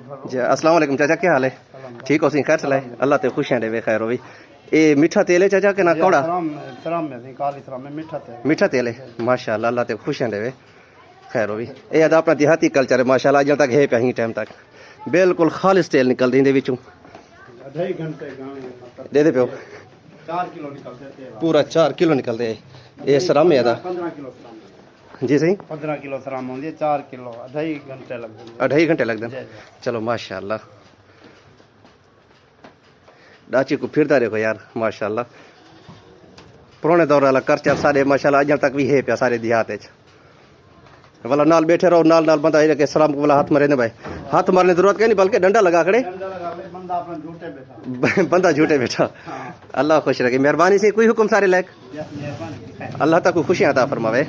जी अस्सलाम वालेकुम चाचा, क्या हाल है? ठीक हो सी? खैर चलाए अल्लाह ते खुशियां देवे खैर हो भी। ये मीठा तेल है चाचा के ना कौड़ा? मीठा तेल है माशाल्लाह, अल्लाह ते खुशियां देवे खैर हो भी। ये अदा अपना देहाती कल्चर है माशाल्लाह, अजल तक है पे ही टाइम तक बिल्कुल खालिस तेल निकलदी इंदे विचों। दे दे पियो 4 किलो निकलते हैं, पूरा 4 किलो निकलते है। ये सराम है अदा 15 किलो जी सही 15 किलो सराम होंदी है, 4 किलो 2.5 घंटे लगते हैं। 2.5 घंटे लगते हैं। चलो माशाल्लाह, डाची को फिरता देखो यार माशाल्लाह। पुराने दौर वाला कल्चर सारे माशाल्लाह अजल तक भी है पे सारे देहात वाला। नाल बैठे रहो, नाल नाल बंदा के सलाम वाला हाथ मारे भाई, हाथ मारने की जरूरत नहीं बल्कि डंडा लगा खड़े बंदा झूठे बैठा। अल्लाह खुश रखे, मेहरबानी से कोई हुक्म सारे लायक, अल्लाह तक खुशियां अता फरमावे।